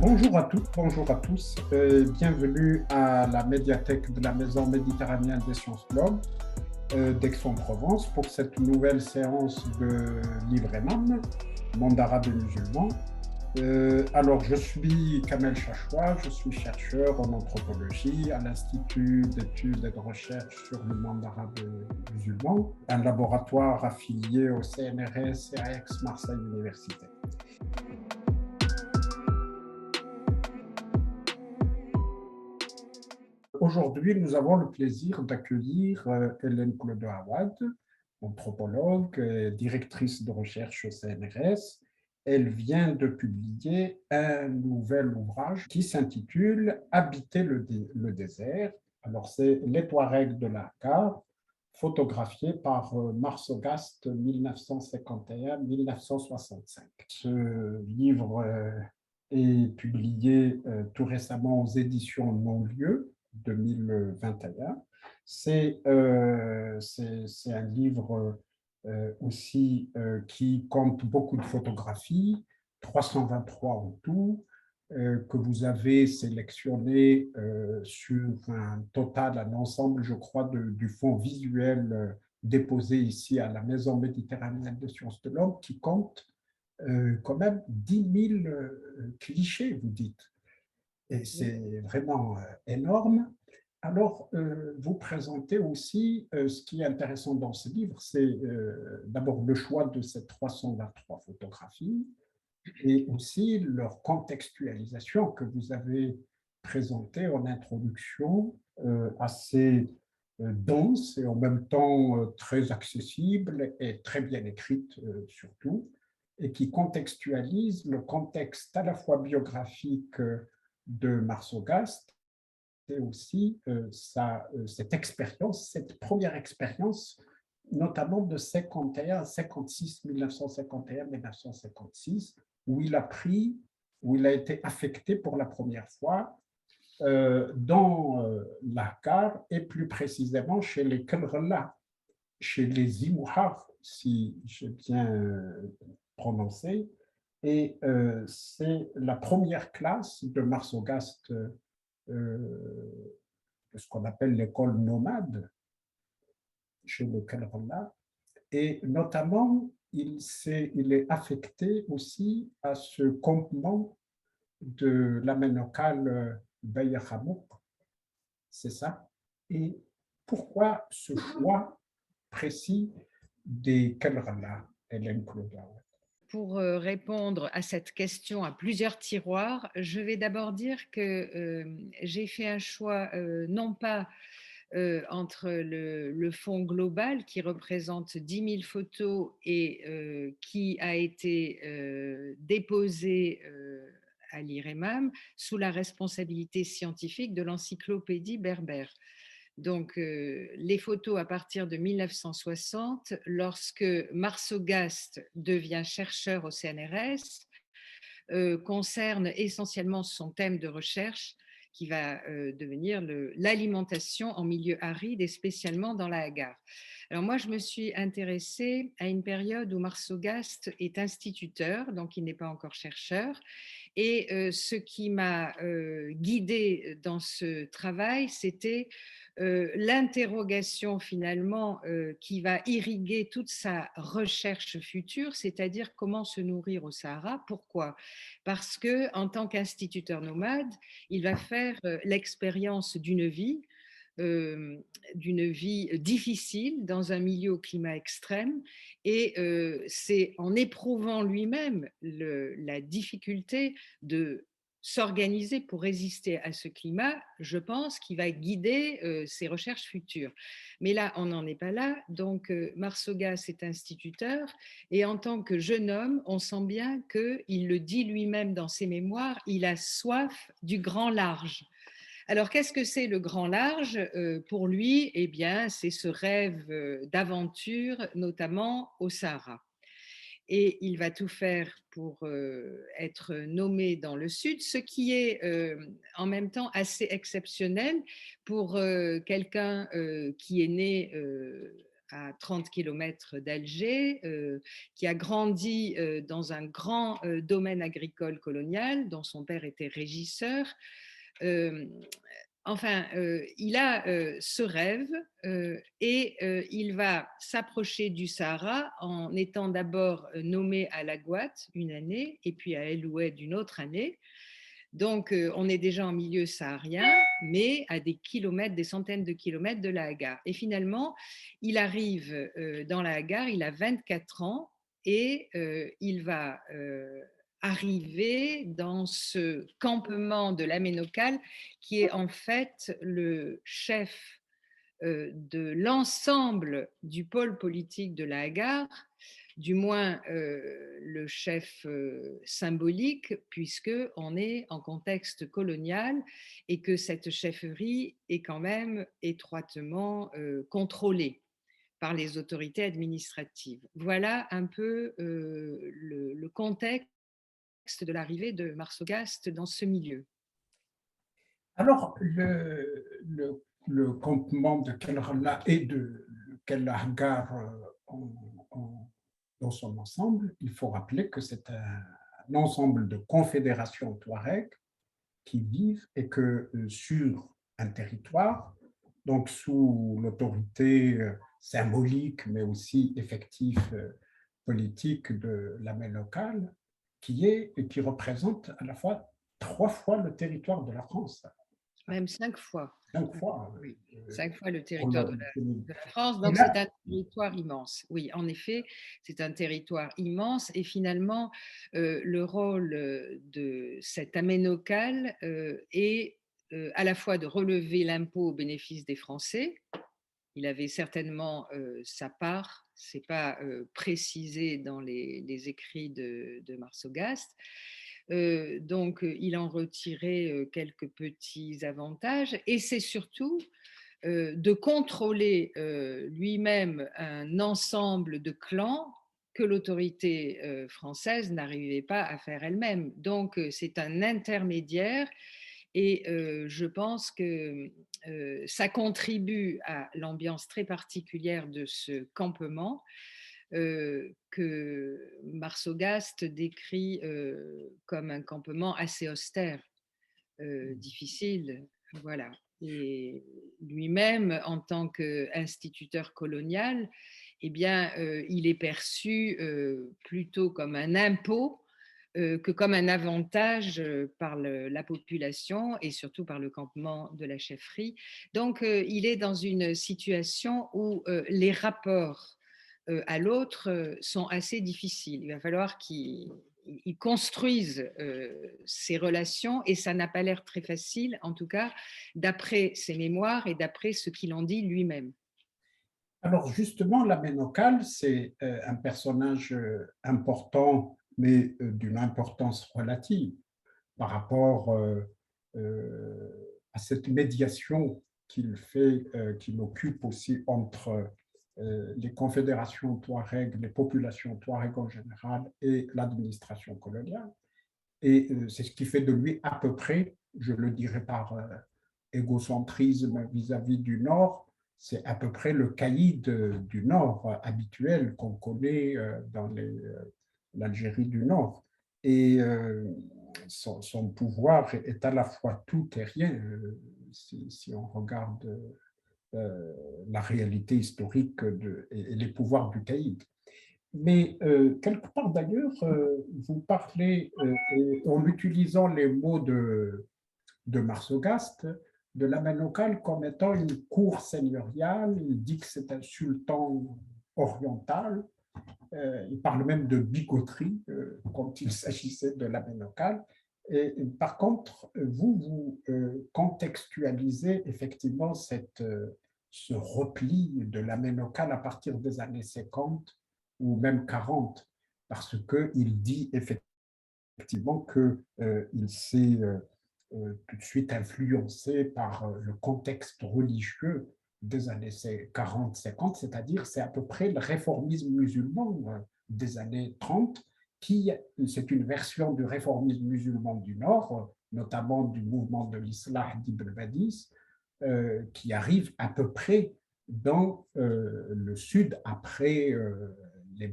Bonjour à toutes, bonjour à tous. Bienvenue à la médiathèque de la Maison méditerranéenne des sciences de l'homme d'Aix-en-Provence pour cette nouvelle séance de Livre Imam, Monde arabe et musulman. Alors, je suis Kamel Chachoua, je suis chercheur en anthropologie à l'Institut d'études et de recherche sur le monde arabe et musulman, un laboratoire affilié au CNRS et à Aix-Marseille Université. Aujourd'hui, nous avons le plaisir d'accueillir Hélène Clodo-Awad, anthropologue, directrice de recherche au CNRS. Elle vient de publier un nouvel ouvrage qui s'intitule Habiter le désert. Alors, c'est Les Touaregs de Dakar, photographié par Marsogast 1951-1965. Ce livre est publié tout récemment aux éditions Non-Lieu 2021. C'est un livre aussi qui compte beaucoup de photographies, 323 en tout, que vous avez sélectionné sur un total, un ensemble, je crois, du fonds visuel déposé ici à la Maison méditerranéenne des sciences de l'homme, qui compte quand même 10 000 clichés, vous dites. Et c'est vraiment énorme. Alors, vous présentez aussi ce qui est intéressant dans ce livre, c'est d'abord le choix de ces 323 photographies et aussi leur contextualisation que vous avez présentée en introduction, assez dense et en même temps très accessible et très bien écrite surtout, et qui contextualise le contexte à la fois biographique de Marsogast et aussi cette expérience, cette première expérience, notamment de 51 à 56, 1951-1956, où il a pris, où il a été affecté pour la première fois dans l'Akar et plus précisément chez les Kelrela, chez les Imouhar, si j'ai bien prononcé. Et c'est la première classe de Marsogast, ce qu'on appelle l'école nomade chez le Kelrela. Et notamment, il est affecté aussi à ce campement de l'aménocale Bayahamouk, c'est ça. Et pourquoi ce choix précis des Kelrala, Hélène Clodo? Pour répondre à cette question à plusieurs tiroirs, je vais d'abord dire que j'ai fait un choix non pas entre le fond global qui représente 10 000 photos et qui a été déposé à l'IREMAM sous la responsabilité scientifique de l'encyclopédie berbère. Donc, les photos à partir de 1960, lorsque Marsogast devient chercheur au CNRS, concernent essentiellement son thème de recherche qui va devenir l'alimentation en milieu aride et spécialement dans la Hagar. Alors moi, je me suis intéressée à une période où Marsogast est instituteur, donc il n'est pas encore chercheur. Et ce qui m'a guidée dans ce travail, c'était l'interrogation finalement qui va irriguer toute sa recherche future, c'est-à-dire comment se nourrir au Sahara. Pourquoi? Parce que en tant qu'instituteur nomade, il va faire l'expérience d'une vie difficile dans un milieu au climat extrême. Et c'est en éprouvant lui-même la difficulté de s'organiser pour résister à ce climat, je pense, qu'il va guider ses recherches futures. Mais là, on n'en est pas là. Donc, Marsogas est instituteur et en tant que jeune homme, on sent bien qu'il le dit lui-même dans ses mémoires, il a soif du grand large. Alors, qu'est-ce que c'est le grand large? Pour lui, eh bien, c'est ce rêve d'aventure, notamment au Sahara. Et il va tout faire pour être nommé dans le Sud, ce qui est en même temps assez exceptionnel pour quelqu'un qui est né à 30 km d'Alger, qui a grandi dans un grand domaine agricole colonial dont son père était régisseur. Euh, Enfin, il a ce rêve et il va s'approcher du Sahara en étant d'abord nommé à La Gouate une année et puis à El Oued une autre année. Donc, on est déjà en milieu saharien, mais à des kilomètres, des centaines de kilomètres de la Hagar. Et finalement, il arrive dans la Hagar, il a 24 ans et il va arriver dans ce campement de l'Aménokal qui est en fait le chef de l'ensemble du pôle politique de la Hagar, du moins le chef symbolique, puisqu'on est en contexte colonial et que cette chefferie est quand même étroitement contrôlée par les autorités administratives. Voilà un peu le contexte de l'arrivée de Marsogast dans ce milieu. Alors, le campement de Kelrala et de Kelhagar dans son ensemble, il faut rappeler que c'est un ensemble de confédérations touareg qui vivent et que sur un territoire, donc sous l'autorité symbolique, mais aussi effective politique de la main locale, qui représente à la fois 3 fois le territoire de la France. Même 5 fois. 5 fois. Oui, 5 fois le Pour territoire de la France. Et Donc, c'est là, un territoire immense. Oui, en effet, c'est un territoire immense. Et finalement, le rôle de cet aménocal est à la fois de relever l'impôt au bénéfice des Français. Il avait certainement sa part, ce n'est pas précisé dans les écrits de Marsogast. Donc, il en retirait quelques petits avantages. Et c'est surtout de contrôler lui-même un ensemble de clans que l'autorité française n'arrivait pas à faire elle-même. Donc, c'est un intermédiaire et je pense que ça contribue à l'ambiance très particulière de ce campement que Marsogast décrit comme un campement assez austère, difficile. Voilà. Et lui-même, en tant qu'instituteur colonial, eh bien, il est perçu plutôt comme un impôt que comme un avantage par la population et surtout par le campement de la chefferie. Donc, il est dans une situation où les rapports à l'autre sont assez difficiles. Il va falloir qu'il construisent ces relations et ça n'a pas l'air très facile, en tout cas, d'après ses mémoires et d'après ce qu'il en dit lui-même. alors justement, la Ménocale, c'est un personnage important, mais d'une importance relative par rapport à cette médiation qu'il occupe aussi entre les confédérations touareg, les populations touareg en général et l'administration coloniale. Et c'est ce qui fait de lui à peu près, je le dirais par égocentrisme vis-à-vis du Nord, c'est à peu près le caïd du Nord habituel qu'on connaît dans l'Algérie du Nord. Et son pouvoir est à la fois tout et rien, si on regarde la réalité historique et les pouvoirs du caïd. Mais quelque part d'ailleurs, vous parlez, en utilisant les mots de Marsogast, de la main locale comme étant une cour seigneuriale. Il dit que c'est un sultan oriental. Il parle même de bigoterie quand il s'agissait de la main locale. Et par contre, vous contextualisez effectivement ce repli de la main locale à partir des années 50 ou même 40, parce qu'il dit effectivement qu'il s'est tout de suite influencé par le contexte religieux des années 40-50, c'est-à-dire c'est à peu près le réformisme musulman des années 30, qui c'est une version du réformisme musulman du Nord, notamment du mouvement de l'Islah d'Ibn Badis, qui arrive à peu près dans le sud, après les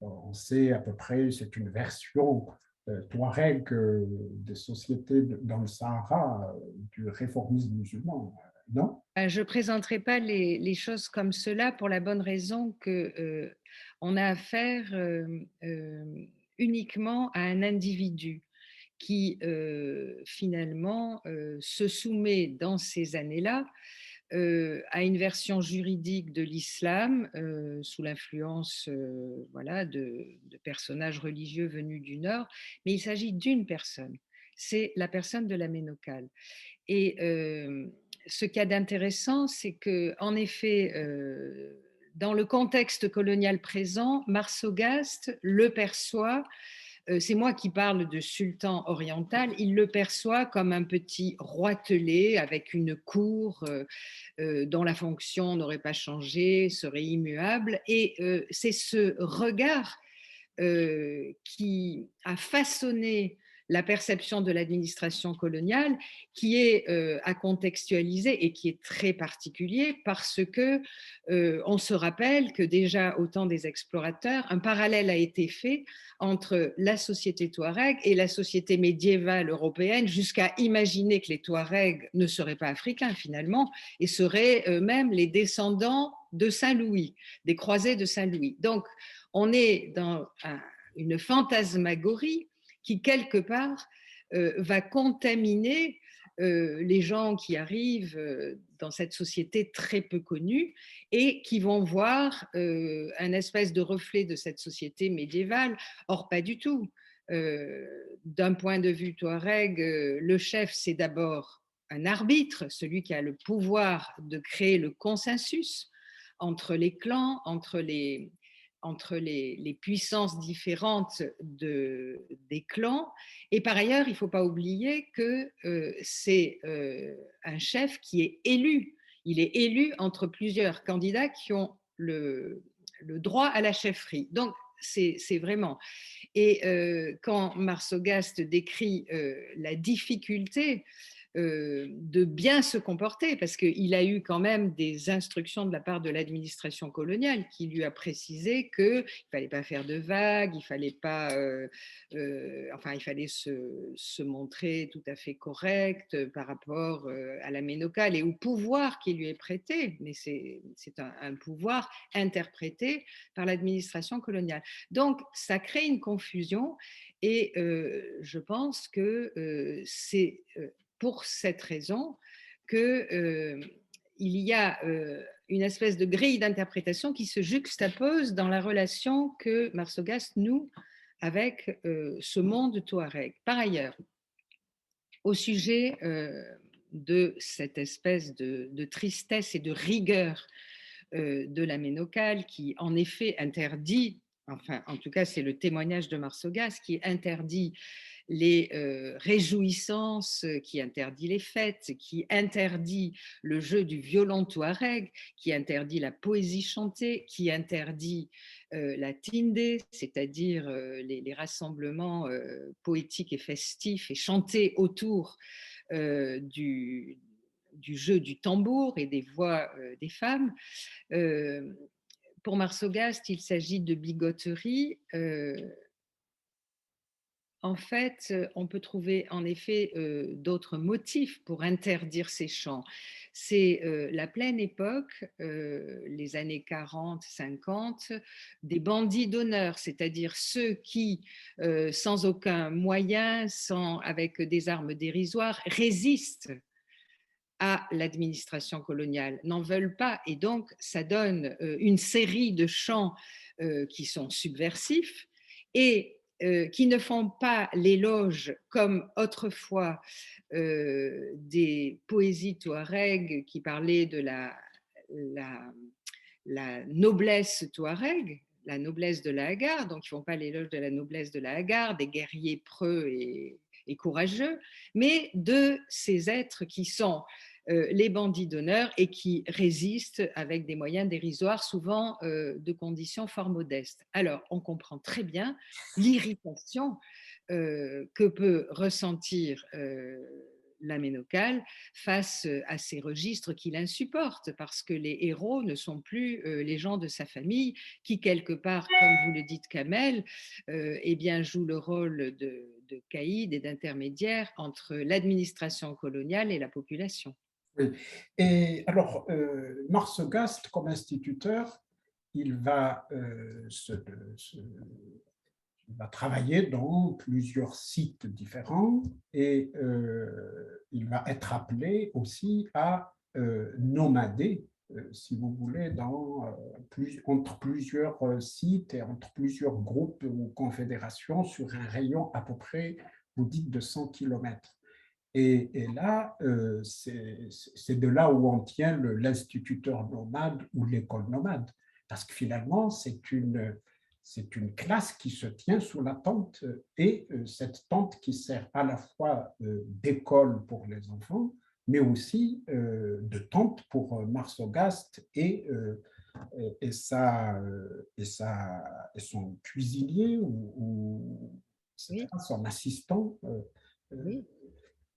on sait à peu près, c'est une version touareg des sociétés dans le Sahara du réformisme musulman, non? Je ne présenterai pas les choses comme cela pour la bonne raison que on a affaire uniquement à un individu qui finalement se soumet dans ces années-là à une version juridique de l'islam sous l'influence voilà, de personnages religieux venus du Nord, mais il s'agit d'une personne, c'est la personne de la Ménocale. Et ce qu'il y a d'intéressant, c'est que, en effet, dans le contexte colonial présent, Marsogast le perçoit, c'est moi qui parle de sultan oriental, il le perçoit comme un petit roitelet avec une cour dont la fonction n'aurait pas changé, serait immuable. Et c'est ce regard qui a façonné la perception de l'administration coloniale qui est à contextualiser et qui est très particulier parce que on se rappelle que déjà au temps des explorateurs, un parallèle a été fait entre la société touareg et la société médiévale européenne jusqu'à imaginer que les touaregs ne seraient pas africains finalement et seraient eux-mêmes les descendants de Saint-Louis, des croisés de Saint-Louis. Donc, on est dans une fantasmagorie qui, quelque part, va contaminer les gens qui arrivent dans cette société très peu connue et qui vont voir un espèce de reflet de cette société médiévale. Or, pas du tout. D'un point de vue touareg, le chef, c'est d'abord un arbitre, celui qui a le pouvoir de créer le consensus entre les clans, entre les puissances différentes des clans. Et par ailleurs, il ne faut pas oublier que c'est un chef qui est élu. Il est élu entre plusieurs candidats qui ont le droit à la chefferie. Donc, c'est vraiment. Et quand Marsogast décrit la difficulté de bien se comporter, parce qu'il a eu quand même des instructions de la part de l'administration coloniale qui lui a précisé qu'il ne fallait pas faire de vagues, il fallait pas, enfin, il fallait se montrer tout à fait correct par rapport à la ménocale et au pouvoir qui lui est prêté, mais c'est un pouvoir interprété par l'administration coloniale. Donc, ça crée une confusion et je pense que c'est pour cette raison qu'il y a une espèce de grille d'interprétation qui se juxtapose dans la relation que Marsogast noue avec ce monde touareg. Par ailleurs, au sujet de cette espèce de tristesse et de rigueur de la ménocale qui, en effet, interdit, enfin, en tout cas, c'est le témoignage de Marsogast, qui interdit les réjouissances, qui interdit les fêtes, qui interdit le jeu du violon touareg, qui interdit la poésie chantée, qui interdit la tindé, c'est-à-dire les rassemblements poétiques et festifs et chantés autour du jeu du tambour et des voix des femmes. Pour Marsogast, il s'agit de bigoterie. En fait, on peut trouver en effet d'autres motifs pour interdire ces chants. C'est la pleine époque, les années 40-50, des bandits d'honneur, c'est-à-dire ceux qui, sans aucun moyen, avec des armes dérisoires, résistent à l'administration coloniale, n'en veulent pas. Et donc, ça donne une série de chants qui sont subversifs et qui ne font pas l'éloge, comme autrefois, des poésies touareg qui parlaient de la, la noblesse touareg, la noblesse de la Hagar, donc ils ne font pas l'éloge de la noblesse de la Hagar, des guerriers preux et courageux, mais de ces êtres qui sont les bandits d'honneur et qui résistent avec des moyens dérisoires, souvent de conditions fort modestes. Alors, on comprend très bien l'irritation que peut ressentir la Ménocale face à ces registres qu'il insupporte, parce que les héros ne sont plus les gens de sa famille qui, quelque part, comme vous le dites, Kamel, eh bien, jouent le rôle de caïd et d'intermédiaire entre l'administration coloniale et la population. Oui. Et alors, Marsegast, comme instituteur, il va, se- il va travailler dans plusieurs sites différents et il va être appelé aussi à nomader, si vous voulez, entre plusieurs sites et entre plusieurs groupes ou confédérations sur un rayon à peu près, vous dites, de 100 kilomètres. Et là, c'est de là où on tient l'instituteur nomade ou l'école nomade. Parce que finalement, c'est une classe qui se tient sous la tente et cette tente qui sert à la fois d'école pour les enfants, mais aussi de tente pour Marsogast et son cuisinier ou Oui, son assistant. oui, oui,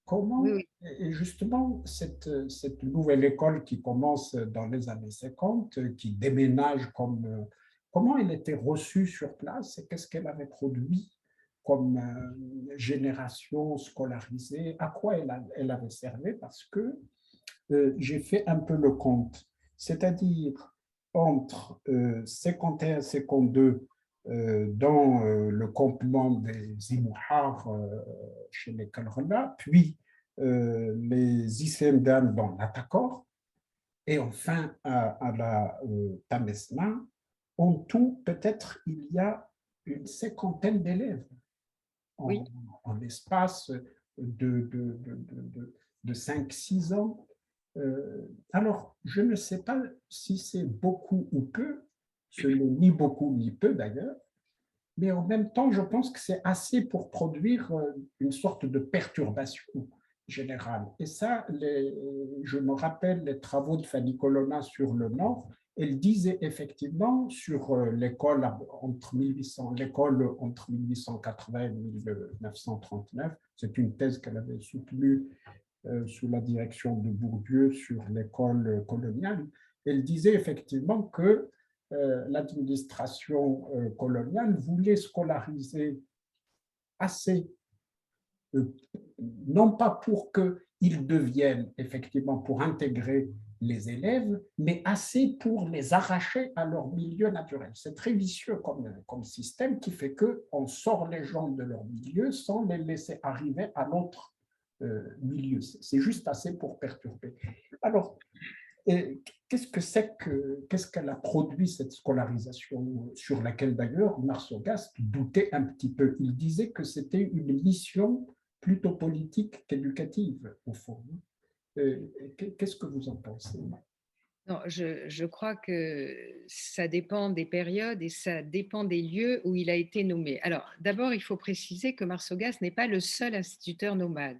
Comment, oui. et justement, cette nouvelle école qui commence dans les années 50, qui déménage comment elle était reçue sur place et qu'est-ce qu'elle avait produit comme génération scolarisée, à quoi elle avait servi, parce que j'ai fait un peu le compte, c'est-à-dire entre 51 et 52 dans le campement des Imouhars chez les Kalrana, puis les Isendan dans l'Atakor, et enfin à la Tamesna, en tout, peut-être il y a une cinquantaine d'élèves en, Oui. en espace de 5-6 ans. Alors, je ne sais pas si c'est beaucoup ou peu, ce n'est ni beaucoup ni peu d'ailleurs, mais en même temps, je pense que c'est assez pour produire une sorte de perturbation générale. Et ça, je me rappelle les travaux de Fanny Colonna sur le Nord. Elle disait effectivement sur l'école entre 1880 et 1939, c'est une thèse qu'elle avait soutenue sous la direction de Bourdieu sur l'école coloniale. Elle disait effectivement que l'administration coloniale voulait scolariser assez, euh, non pas pour qu'ils deviennent effectivement pour intégrer les élèves, mais assez pour les arracher à leur milieu naturel. C'est très vicieux comme système qui fait qu'on sort les gens de leur milieu sans les laisser arriver à l'autre milieu. C'est juste assez pour perturber. Alors, et qu'est-ce qu'elle a produit, cette scolarisation, sur laquelle d'ailleurs Marsogast doutait un petit peu. Il disait que c'était une mission plutôt politique qu'éducative, au fond. Qu'est-ce que vous en pensez? Non, je crois que ça dépend des périodes et ça dépend des lieux où il a été nommé. Alors, d'abord, il faut préciser que Marsogas n'est pas le seul instituteur nomade.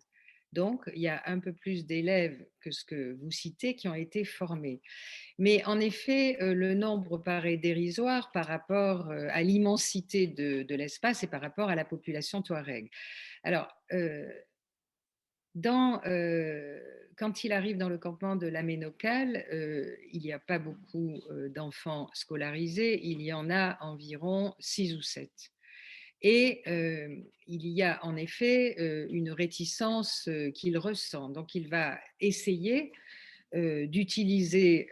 Donc, il y a un peu plus d'élèves que ce que vous citez qui ont été formés. Mais en effet, le nombre paraît dérisoire par rapport à l'immensité de l'espace et par rapport à la population touareg. Alors, quand il arrive dans le campement de la Ménocale, il n'y a pas beaucoup d'enfants scolarisés, il y en a environ 6 ou 7. Et il y a en effet une réticence qu'il ressent. Donc il va essayer d'utiliser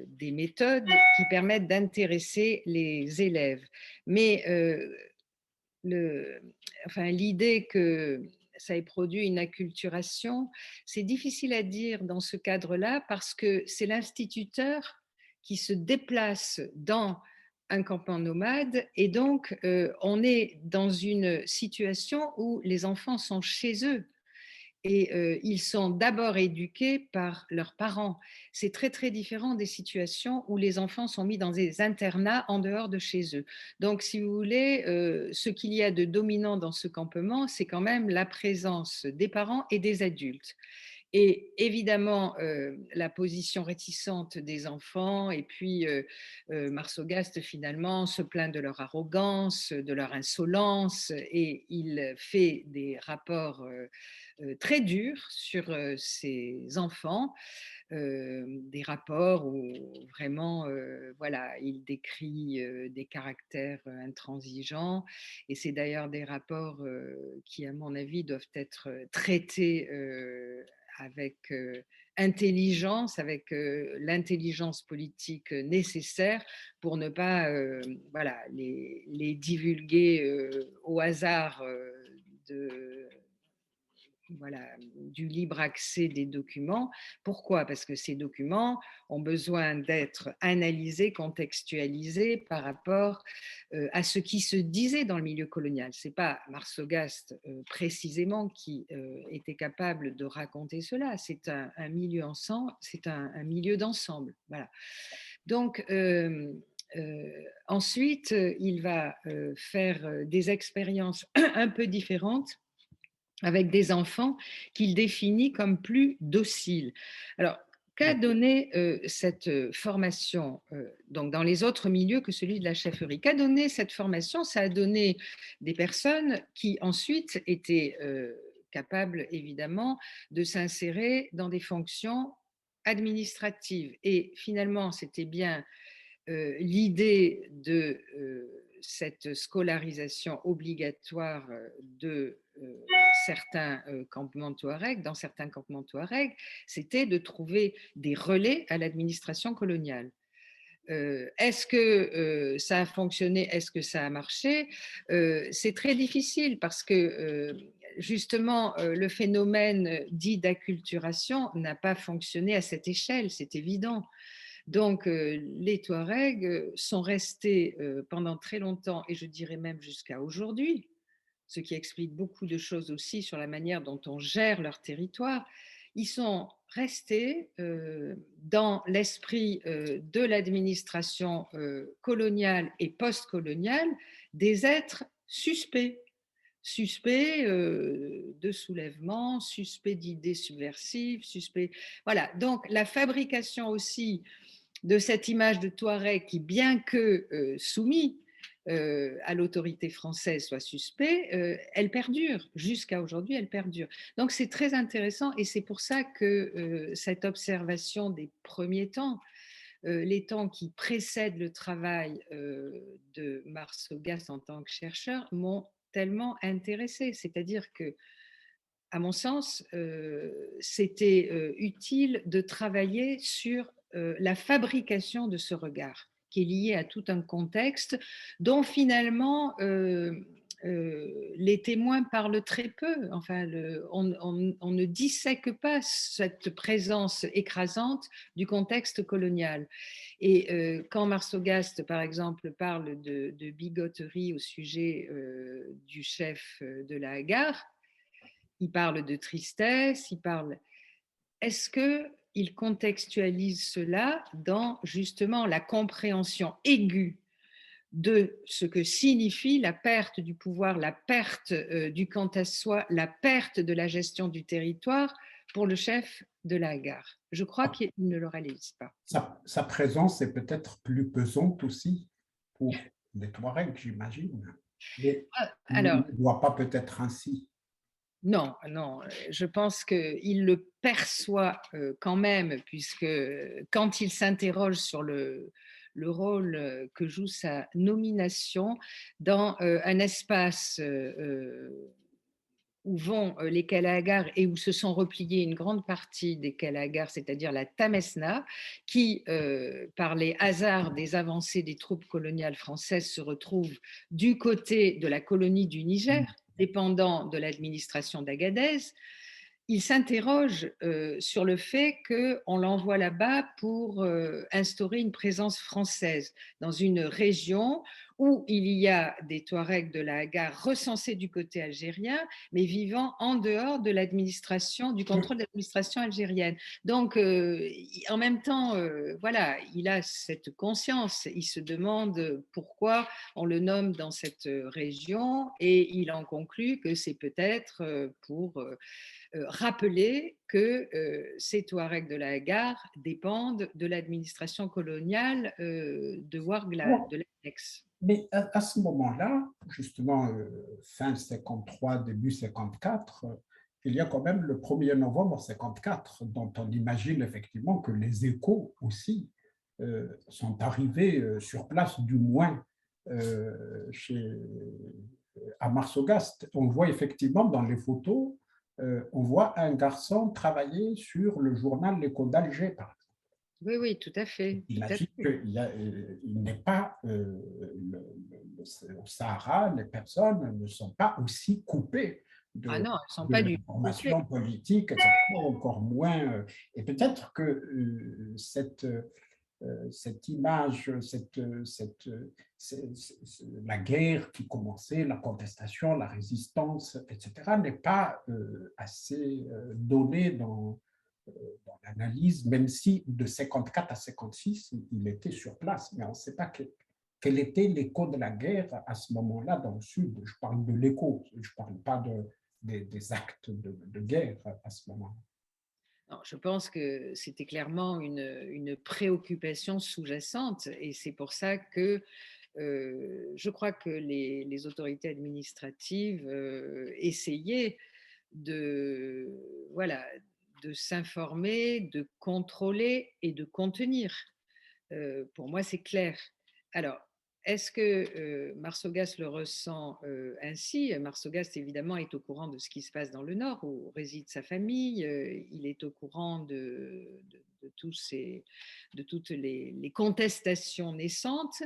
des méthodes qui permettent d'intéresser les élèves. Mais le, enfin, l'idée que ça ait produit une acculturation, c'est difficile à dire dans ce cadre-là parce que c'est l'instituteur qui se déplace dans un campement nomade et donc on est dans une situation où les enfants sont chez eux et ils sont d'abord éduqués par leurs parents. C'est très très différent des situations où les enfants sont mis dans des internats en dehors de chez eux. Donc, si vous voulez, ce qu'il y a de dominant dans ce campement, c'est quand même la présence des parents et des adultes. Et évidemment, la position réticente des enfants et puis Marsogast finalement se plaint de leur arrogance, de leur insolence et il fait des rapports très durs sur ces enfants, des rapports où vraiment, voilà, il décrit des caractères intransigeants et c'est d'ailleurs des rapports qui, à mon avis, doivent être traités avec intelligence, avec l'intelligence politique nécessaire pour ne pas voilà, les divulguer au hasard de, voilà, du libre accès des documents. Pourquoi? Parce que ces documents ont besoin d'être analysés, contextualisés par rapport à ce qui se disait dans le milieu colonial. Ce n'est pas Marsogast précisément qui était capable de raconter cela, c'est un milieu ensemble, c'est un milieu d'ensemble. Voilà. Donc, ensuite, il va faire des expériences un peu différentes avec des enfants qu'il définit comme plus dociles. Alors, qu'a donné cette formation donc dans les autres milieux que celui de la chefferie? Qu'a donné cette formation? Ça a donné des personnes qui ensuite étaient capables, évidemment, de s'insérer dans des fonctions administratives. Et finalement, c'était bien l'idée de cette scolarisation obligatoire de certains campements Touareg, dans certains campements Touareg, c'était de trouver des relais à l'administration coloniale. Est-ce que ça a fonctionné? Est-ce que ça a marché? C'est très difficile parce que justement, le phénomène dit d'acculturation n'a pas fonctionné à cette échelle, c'est évident. Donc, les Touaregs sont restés pendant très longtemps, et je dirais même jusqu'à aujourd'hui, ce qui explique beaucoup de choses aussi sur la manière dont on gère leur territoire. Ils sont restés dans l'esprit de l'administration coloniale et post-coloniale des êtres suspects. Suspects de soulèvement, suspects d'idées subversives, suspects. Voilà, donc la fabrication aussi de cette image de Touareg qui, bien que soumis à l'autorité française, soit suspect, elle perdure. Jusqu'à aujourd'hui, elle perdure. Donc c'est très intéressant et c'est pour ça que cette observation des premiers temps, les temps qui précèdent le travail de Marsogast en tant que chercheur, m'ont tellement intéressée. C'est-à-dire que à mon sens, c'était utile de travailler sur la fabrication de ce regard, qui est lié à tout un contexte dont finalement les témoins parlent très peu. Enfin, on ne dissèque pas cette présence écrasante du contexte colonial. Et quand Marsogast, par exemple, parle de bigoterie au sujet du chef de la gare, il parle de tristesse, il parle. Est-ce qu'il contextualise cela dans justement la compréhension aiguë de ce que signifie la perte du pouvoir, la perte du quant à soi, la perte de la gestion du territoire pour le chef de la gare? Je crois qu'il ne le réalise pas. Sa présence est peut-être plus pesante aussi pour les Touaregs, j'imagine. Mais il ne Alors, le voit pas peut-être ainsi. non, non, je pense qu'il le perçoit quand même, puisque quand il s'interroge sur le rôle que joue sa nomination dans un espace où vont les Kalahagars et où se sont repliés une grande partie des Kalahagars, c'est-à-dire la Tamesna, qui, par les hasards des avancées des troupes coloniales françaises, se retrouve du côté de la colonie du Niger, dépendant de l'administration d'Agadez. Il s'interroge sur le fait qu'on l'envoie là-bas pour instaurer une présence française dans une région où il y a des Touaregs de la Hagar recensés du côté algérien, mais vivant en dehors de l'administration, du contrôle de l'administration algérienne. Donc, en même temps, voilà, il a cette conscience. Il se demande pourquoi on le nomme dans cette région et il en conclut que c'est peut-être pour rappeler que ces Touaregs de la gare dépendent de l'administration coloniale de Ouargla, Alors, de l'annexe. mais à ce moment-là, justement, fin 53, début 54, il y a quand même le 1er novembre 54, dont on imagine effectivement que les échos aussi sont arrivés sur place, du moins chez, à Marsogast. On voit effectivement dans les photos, on voit un garçon travailler sur le journal L'Écho d'Alger, par exemple. Oui, oui, tout à fait, tout à Imagine fait. qu'il n'est pas au Sahara, les personnes ne sont pas aussi coupées Ah de, non, elles ne sont de pas du tout coupées. l'information politique, etc., encore moins. Et peut-être que cette image, la guerre qui commençait, la contestation, la résistance, etc., n'est pas assez donnée dans l'analyse, même si de 54 à 56, il était sur place, mais on ne sait pas quel était l'écho de la guerre à ce moment-là dans le Sud. Je parle de l'écho, je ne parle pas des actes de guerre à ce moment-là. Non, je pense que c'était clairement une préoccupation sous-jacente et c'est pour ça que je crois que les autorités administratives essayaient de, voilà, de s'informer, de contrôler et de contenir. Pour moi, c'est clair. Alors, est-ce que Marsogast le ressent ainsi? Marsogast, évidemment, est au courant de ce qui se passe dans le Nord, où réside sa famille. Il est au courant de toutes les contestations naissantes.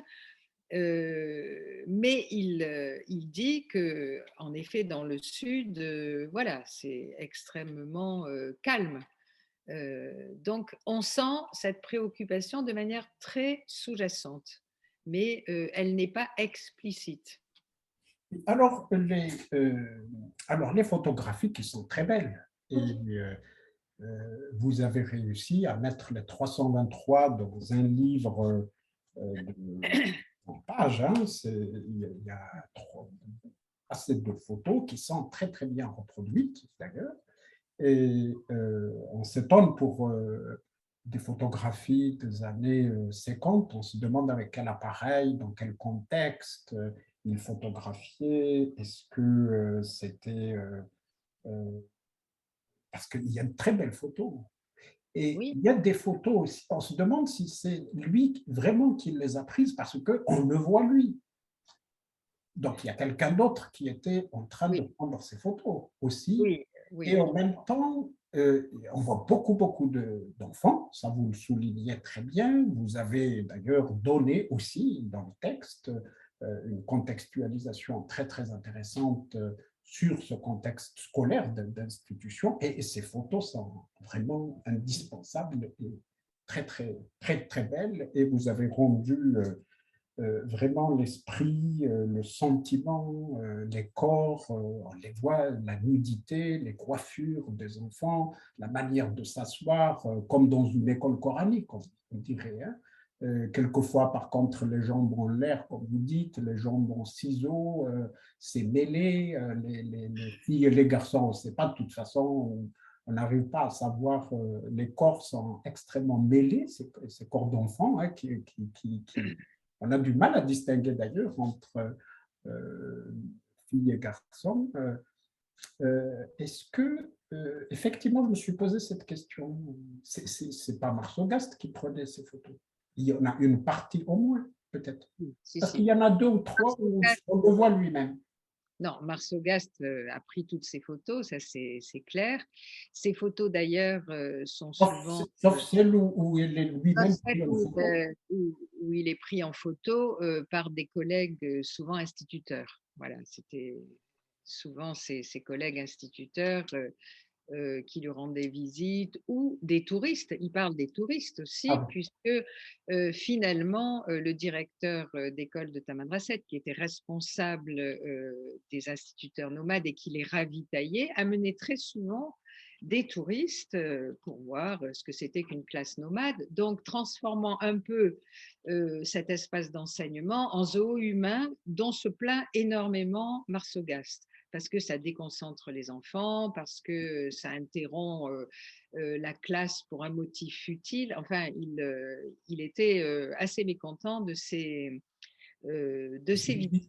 Mais il dit que, en effet, dans le Sud, voilà, c'est extrêmement calme. Donc, on sent cette préoccupation de manière très sous-jacente, mais elle n'est pas explicite. Alors les photographies qui sont très belles, et vous avez réussi à mettre les 323 dans un livre en page. Hein, il y a assez de photos qui sont très très bien reproduites d'ailleurs. Et on s'étonne pour des photographies des années 50, on se demande avec quel appareil, dans quel contexte il photographiait, est-ce que c'était... parce qu'il y a de très belles photos. Et Oui, il y a des photos aussi, on se demande si c'est lui vraiment qui les a prises parce qu'on le voit lui. Donc il y a quelqu'un d'autre qui était en train de oui, prendre ces photos aussi. oui, Et oui, en même temps, on voit beaucoup d'enfants, ça vous le soulignez très bien. Vous avez d'ailleurs donné aussi dans le texte une contextualisation très, très intéressante sur ce contexte scolaire d'institution. Et ces photos sont vraiment indispensables et très, très, très, très belles. Et vous avez rendu vraiment l'esprit, le sentiment, les corps, on les voit, la nudité, les coiffures des enfants, la manière de s'asseoir, comme dans une école coranique, on dirait. Hein. Quelquefois, par contre, les jambes en l'air, comme vous dites, les jambes en ciseaux, c'est mêlé, les filles et les garçons, on ne sait pas, de toute façon, on n'arrive pas à savoir, les corps sont extrêmement mêlés, ces corps d'enfants hein, on a du mal à distinguer d'ailleurs entre filles et garçons. Est-ce que, effectivement, je me suis posé cette question, c'est pas Marsogast qui prenait ces photos? Il y en a une partie au moins, peut-être. si, Parce qu'il si. y en a deux ou trois où on le voit lui-même. Non, Marsogast a pris toutes ces photos, ça c'est clair. Ces photos d'ailleurs sont souvent Sauf celle où il est sauf lui-même celles pris en photo. où il est pris en photo par des collègues souvent instituteurs. Voilà, c'était souvent ses collègues instituteurs qui lui rendaient visite ou des touristes. Il parle des touristes Ah aussi, bon. puisque finalement, le directeur d'école de Tamanrasset, qui était responsable des instituteurs nomades et qui les ravitaillait, amenait très souvent des touristes pour voir ce que c'était qu'une classe nomade, donc transformant un peu cet espace d'enseignement en zoo humain dont se plaint énormément Marsogast. parce que ça déconcentre les enfants, parce que ça interrompt la classe pour un motif futile. Enfin, il était assez mécontent de ces vidéos.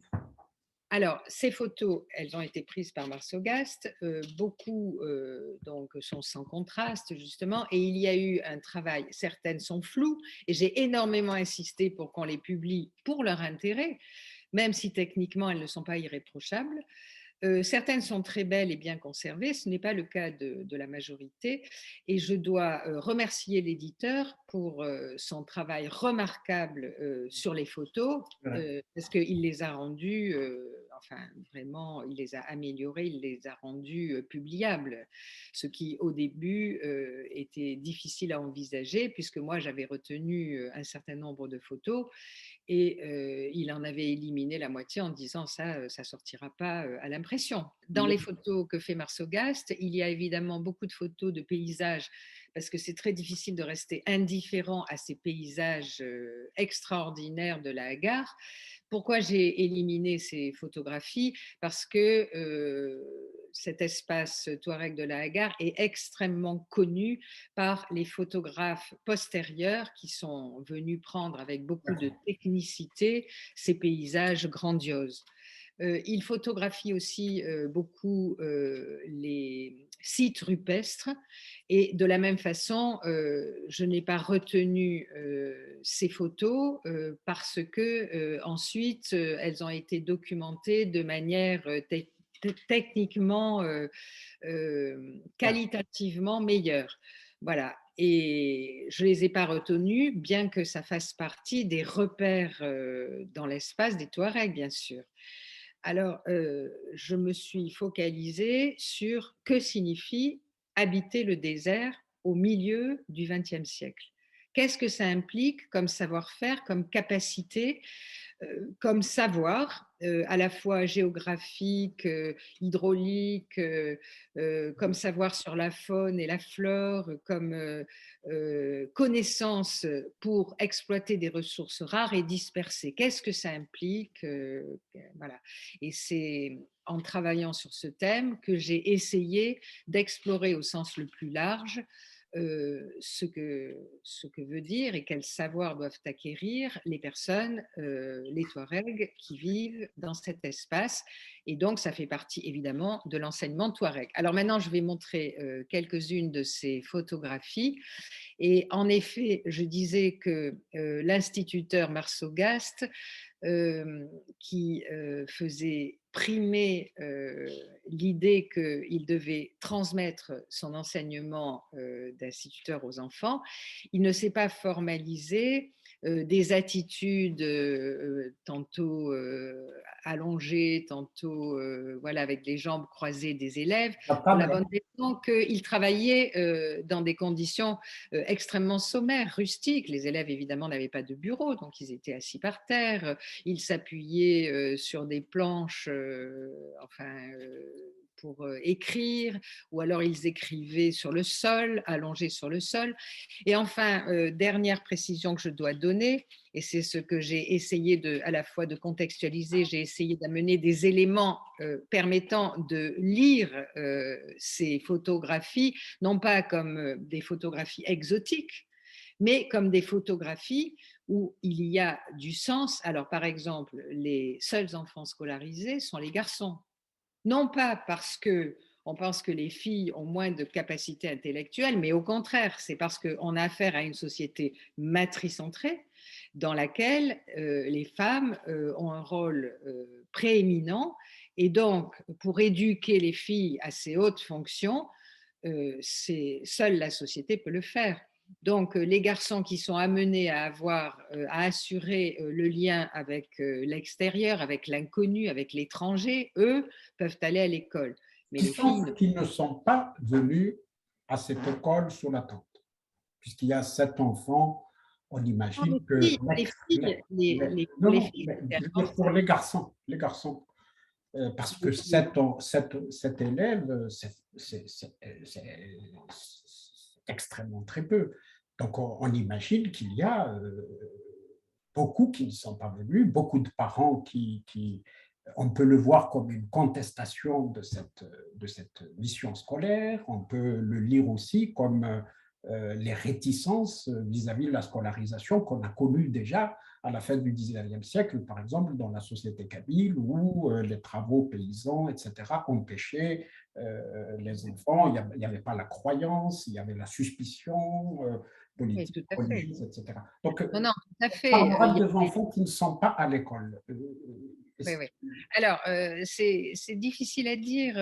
Alors, ces photos, elles ont été prises par Marceau Gast. Beaucoup donc, sont sans contraste, justement, et il y a eu un travail. Certaines sont floues, et j'ai énormément insisté pour qu'on les publie pour leur intérêt, même si techniquement elles ne sont pas irréprochables. Certaines sont très belles et bien conservées, ce n'est pas le cas de la majorité, et je dois remercier l'éditeur pour son travail remarquable sur les photos, parce qu'il les a rendues, enfin vraiment, il les a améliorées, il les a rendues publiables, ce qui au début était difficile à envisager, puisque moi j'avais retenu un certain nombre de photos, et il en avait éliminé la moitié en disant ça ne sortira pas à l'impression. Dans les photos que fait Marceau Gast, il y a évidemment beaucoup de photos de paysages, parce que c'est très difficile de rester indifférent à ces paysages extraordinaires de la Hagar. Pourquoi j'ai éliminé ces photographies? Parce que cet espace Touareg de la Hagar est extrêmement connu par les photographes postérieurs qui sont venus prendre avec beaucoup de technicité ces paysages grandioses. Il photographie aussi beaucoup les sites rupestres, et de la même façon, je n'ai pas retenu ces photos parce que ensuite elles ont été documentées de manière techniquement, qualitativement meilleure. Voilà. Et je ne les ai pas retenues, bien que ça fasse partie des repères dans l'espace des Touaregs, bien sûr. Alors, je me suis focalisée sur que signifie habiter le désert au milieu du XXe siècle. Qu'est-ce que ça implique comme savoir-faire, comme capacité, comme savoir, à la fois géographique, hydraulique, comme savoir sur la faune et la flore, comme connaissance pour exploiter des ressources rares et dispersées. Qu'est-ce que ça implique? Voilà. Et c'est en travaillant sur ce thème que j'ai essayé d'explorer au sens le plus large ce que veut dire et quels savoirs doivent acquérir les personnes, les Touaregs, qui vivent dans cet espace. Et donc, ça fait partie évidemment de l'enseignement Touareg. Alors maintenant, je vais montrer quelques-unes de ces photographies. Et en effet, je disais que l'instituteur Marceau Gast, qui faisait primer l'idée qu'il devait transmettre son enseignement d'instituteur aux enfants, il ne s'est pas formalisé des attitudes tantôt allongées, tantôt voilà, avec les jambes croisées des élèves, pour la bonne raison qu'il travaillait dans des conditions extrêmement sommaires, rustiques. Les élèves, évidemment, n'avaient pas de bureau, donc ils étaient assis par terre. Ils s'appuyaient sur des planches, pour écrire, ou alors ils écrivaient sur le sol, allongés sur le sol. Et enfin, dernière précision que je dois donner, et c'est ce que j'ai essayé à la fois de contextualiser, j'ai essayé d'amener des éléments permettant de lire ces photographies, non pas comme des photographies exotiques, mais comme des photographies où il y a du sens. Alors, par exemple, les seuls enfants scolarisés sont les garçons. Non pas parce que on pense que les filles ont moins de capacités intellectuelles, mais au contraire, c'est parce qu'on a affaire à une société matricentrée dans laquelle les femmes ont un rôle prééminent, et donc pour éduquer les filles à ces hautes fonctions, seule la société peut le faire. Donc, les garçons qui sont amenés à assurer le lien avec l'extérieur, avec l'inconnu, avec l'étranger, eux, peuvent aller à l'école. Mais Qui les sont filles ceux qui ne sont pas venus à cette école sous la tente? Puisqu'il y a 7 enfants, on imagine que pour non, les non, filles, mais c'est je veux un dire pour les garçons, parce que sept élèves, c'est extrêmement très peu. Donc, on imagine qu'il y a beaucoup qui ne sont pas venus, beaucoup de parents qui On peut le voir comme une contestation de cette mission scolaire, on peut le lire aussi comme les réticences vis-à-vis de la scolarisation qu'on a connue déjà à la fin du 19e siècle, par exemple dans la société kabyle, où les travaux paysans, etc., empêchaient les enfants. Il n'y avait pas la croyance, il y avait la suspicion Oui, politique, tout à fait. religieuse, etc. Donc, Non, non, tout à on fait. parlera Il y de a enfants qui ne sont pas à l'école. Oui, oui. Alors, c'est difficile à dire.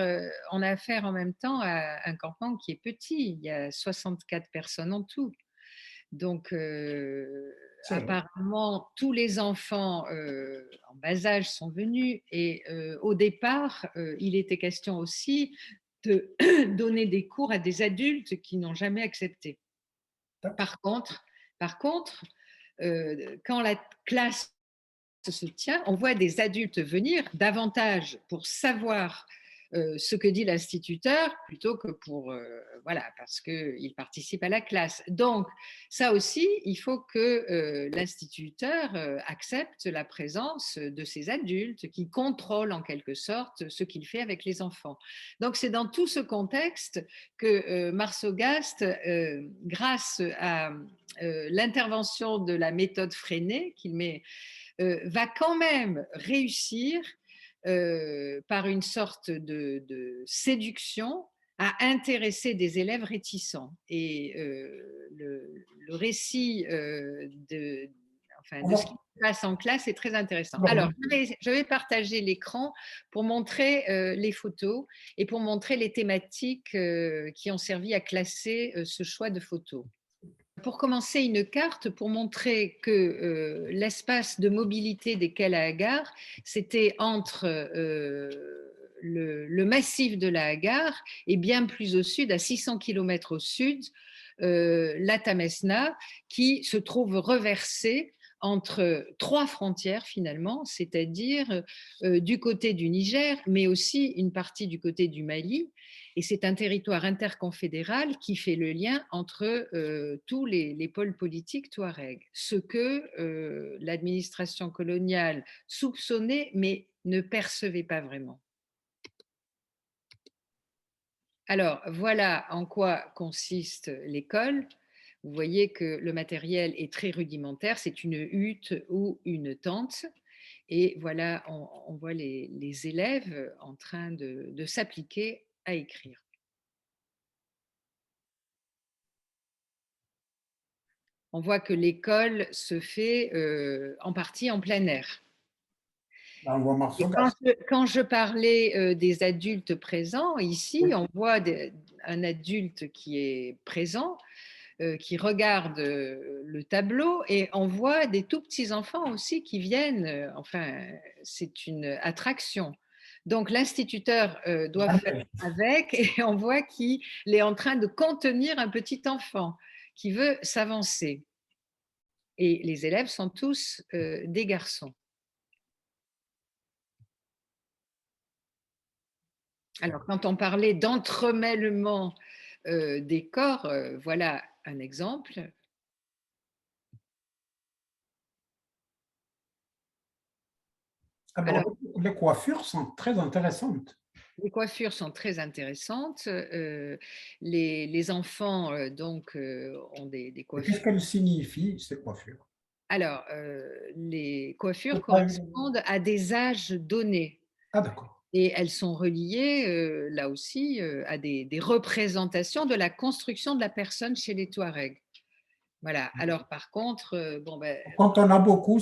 On a affaire en même temps à un campement qui est petit. Il y a 64 personnes en tout. Donc, apparemment, tous les enfants en bas âge sont venus. Et au départ, il était question aussi de donner des cours à des adultes qui n'ont jamais accepté. Par contre, quand la classe se tient, on voit des adultes venir davantage pour savoir ce que dit l'instituteur plutôt que pour, voilà, parce qu'ils participent à la classe. Donc, ça aussi, il faut que l'instituteur accepte la présence de ces adultes qui contrôlent en quelque sorte ce qu'il fait avec les enfants. Donc, c'est dans tout ce contexte que Marsogast, grâce à l'intervention de la méthode Freinet qu'il met va quand même réussir par une sorte de séduction à intéresser des élèves réticents. Et le récit de ce qui se passe en classe est très intéressant. Alors, je vais partager l'écran pour montrer les photos et pour montrer les thématiques qui ont servi à classer ce choix de photos. Pour commencer, une carte pour montrer que l'espace de mobilité des Kalahagars, c'était entre le massif de la Hagar et bien plus au sud, à 600 km au sud, la Tamesna, qui se trouve reversée entre trois frontières finalement, c'est-à-dire du côté du Niger, mais aussi une partie du côté du Mali. Et c'est un territoire interconfédéral qui fait le lien entre tous les pôles politiques touaregs, ce que l'administration coloniale soupçonnait mais ne percevait pas vraiment. Alors, voilà en quoi consiste l'école. Vous voyez que le matériel est très rudimentaire, c'est une hutte ou une tente. Et voilà, on voit les élèves en train de s'appliquer à écrire. On voit que l'école se fait en partie en plein air. Et quand je parlais des adultes présents, ici, on voit un adulte qui est présent, qui regarde le tableau, et on voit des tout petits enfants aussi qui viennent. Enfin, c'est une attraction. Donc l'instituteur doit faire avec, et on voit qu'il est en train de contenir un petit enfant qui veut s'avancer. Et les élèves sont tous des garçons. Alors, quand on parlait d'entremêlement des corps, voilà un exemple. Alors, les coiffures sont très intéressantes. Les coiffures sont très intéressantes. Les enfants donc ont des coiffures. Qu'est-ce qu'elles signifient, ces coiffures? Alors, les coiffures correspondent à des âges donnés. Ah, d'accord. Et elles sont reliées, là aussi, à des représentations de la construction de la personne chez les Touaregs. Voilà. Alors, par contre, bon, ben, Quand on a beaucoup,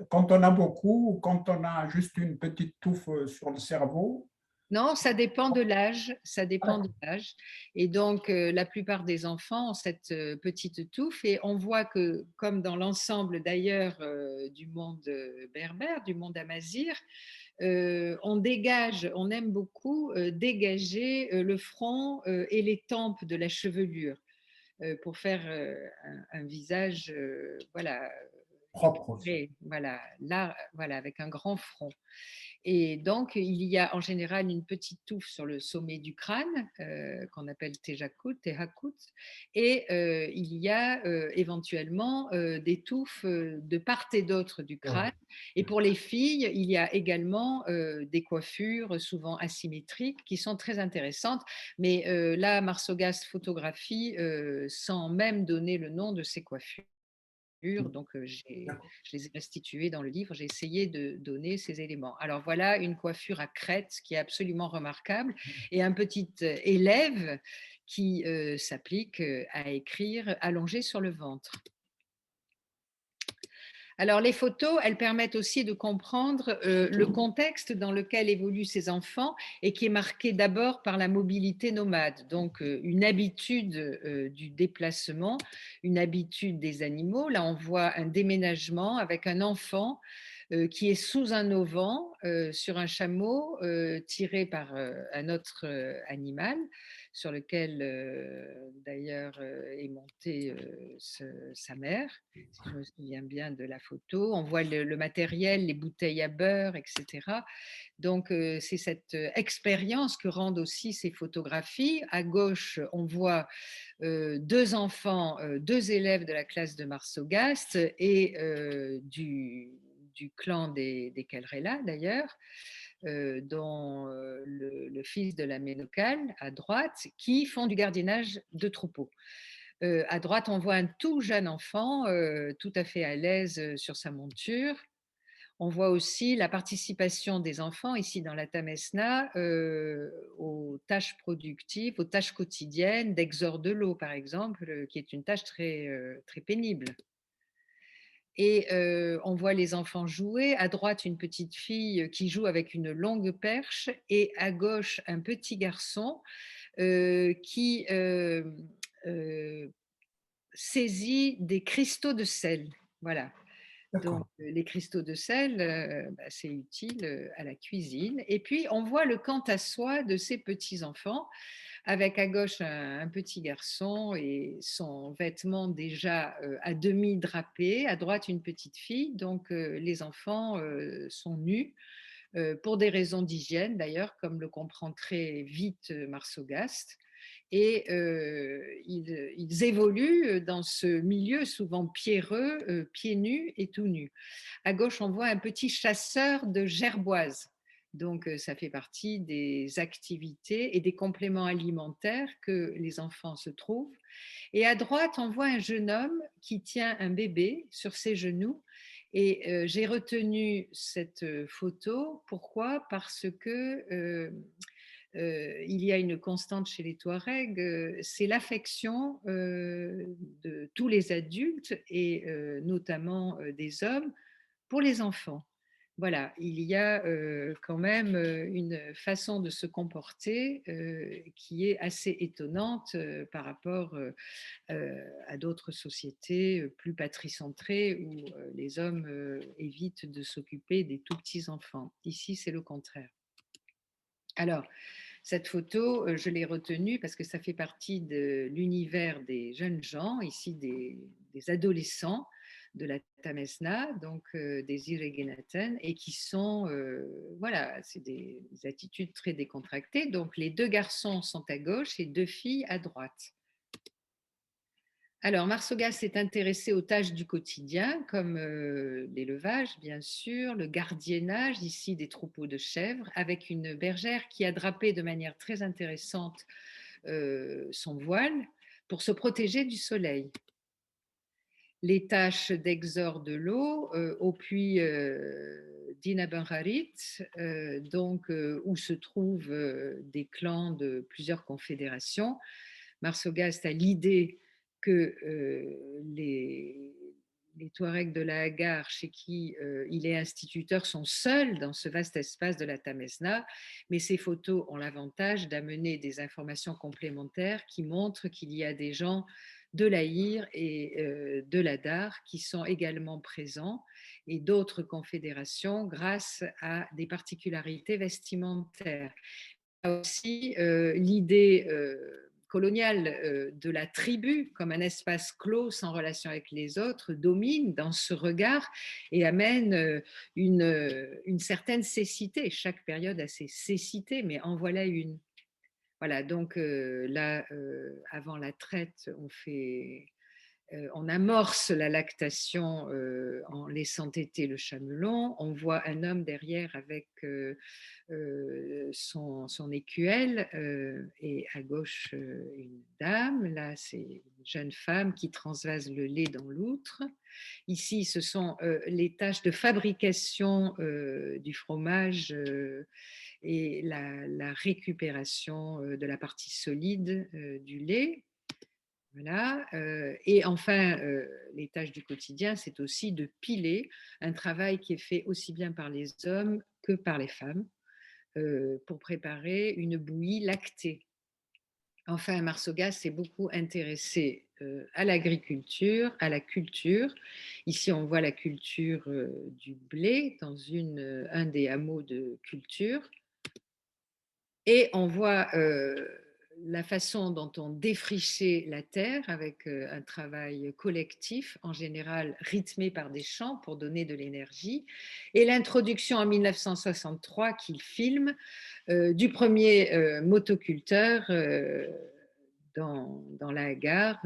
quand on a beaucoup, ou quand on a juste une petite touffe sur le cerveau? non, ça dépend de l'âge. Ça dépend de l'âge. Et donc, la plupart des enfants ont cette petite touffe. Et on voit que, comme dans l'ensemble d'ailleurs du monde berbère, du monde amazigh, on dégage, on aime beaucoup dégager le front et les tempes de la chevelure pour faire un visage, voilà, propre aussi. Et voilà, là, voilà, avec un grand front. Et donc, il y a en général une petite touffe sur le sommet du crâne, qu'on appelle tehakut, et il y a éventuellement des touffes de part et d'autre du Ouais. crâne. Et pour les filles, il y a également des coiffures souvent asymétriques qui sont très intéressantes. Mais là, Marsogas photographie sans même donner le nom de ces coiffures. Donc, D'accord. je les ai restitués dans le livre. J'ai essayé de donner ces éléments. Alors voilà une coiffure à crête qui est absolument remarquable et un petit élève qui s'applique à écrire allongé sur le ventre. Alors, les photos, elles permettent aussi de comprendre le contexte dans lequel évoluent ces enfants et qui est marqué d'abord par la mobilité nomade, donc une habitude du déplacement, une habitude des animaux. Là, on voit un déménagement avec un enfant qui est sous un auvent sur un chameau tiré par un autre animal sur lequel d'ailleurs est montée sa mère, si je me souviens bien de la photo. On voit le matériel, les bouteilles à beurre, etc. Donc c'est cette expérience que rendent aussi ces photographies. À gauche, on voit deux enfants, deux élèves de la classe de Marsogast et du clan des Calrella d'ailleurs, dont le fils de la Ménocale à droite, qui font du gardiennage de troupeaux. À droite, on voit un tout jeune enfant, tout à fait à l'aise sur sa monture. On voit aussi la participation des enfants ici dans la Tamesna aux tâches productives, aux tâches quotidiennes d'exor de l'eau, par exemple, qui est une tâche très pénible. Et on voit les enfants jouer. À droite, une petite fille qui joue avec une longue perche et à gauche, un petit garçon qui saisit des cristaux de sel. Voilà. Donc, D'accord. les cristaux de sel, c'est utile à la cuisine. Et puis, on voit le quant à soi de ces petits-enfants, avec à gauche un petit garçon et son vêtement déjà à demi drapé, à droite une petite fille. Donc, les enfants sont nus pour des raisons d'hygiène, d'ailleurs, comme le comprend très vite Marsogast. Et ils évoluent dans ce milieu souvent pierreux, pieds nus et tout nus. À gauche, on voit un petit chasseur de gerboises. Donc, ça fait partie des activités et des compléments alimentaires que les enfants se trouvent. Et à droite, on voit un jeune homme qui tient un bébé sur ses genoux. Et j'ai retenu cette photo. Pourquoi? Parce que il y a une constante chez les Touaregs, c'est l'affection de tous les adultes et notamment des hommes pour les enfants. Voilà, il y a quand même une façon de se comporter qui est assez étonnante par rapport à d'autres sociétés plus patricentrées où les hommes évitent de s'occuper des tout petits enfants. Ici, c'est le contraire. Alors, cette photo, je l'ai retenue parce que ça fait partie de l'univers des jeunes gens, ici des adolescents de la Tamesna, donc des Irregenaten, et qui sont, voilà, c'est des attitudes très décontractées. Donc, les deux garçons sont à gauche et deux filles à droite. Alors, Marsogas s'est intéressé aux tâches du quotidien, comme l'élevage, bien sûr, le gardiennage, ici des troupeaux de chèvres, avec une bergère qui a drapé de manière très intéressante son voile pour se protéger du soleil. Les tâches d'exor de l'eau au puits d'Ina Benharit, donc où se trouvent des clans de plusieurs confédérations. Marsogast a l'idée que les Touaregs de la Hagar, chez qui il est instituteur, sont seuls dans ce vaste espace de la Tamesna, mais ces photos ont l'avantage d'amener des informations complémentaires qui montrent qu'il y a des gens de l'Aïr et de l'Adar qui sont également présents et d'autres confédérations grâce à des particularités vestimentaires. Aussi l'idée coloniale de la tribu comme un espace clos sans relation avec les autres domine dans ce regard et amène une certaine cécité. Chaque période a ses cécités, mais en voilà une. Voilà, donc là, avant la traite, on amorce la lactation en laissant téter le chamelon. On voit un homme derrière avec son écuelle et à gauche une dame. Là, c'est une jeune femme qui transvase le lait dans l'outre. Ici, ce sont les tâches de fabrication du fromage et la récupération de la partie solide du lait. Voilà. Et enfin, les tâches du quotidien, c'est aussi de piler, un travail qui est fait aussi bien par les hommes que par les femmes pour préparer une bouillie lactée. Enfin, Marsogas s'est beaucoup intéressé à l'agriculture, à la culture. Ici, on voit la culture du blé dans un des hameaux de culture. Et on voit la façon dont on défrichait la terre avec un travail collectif, en général rythmé par des chants pour donner de l'énergie, et l'introduction en 1963 qu'il filme du premier motoculteur dans la gare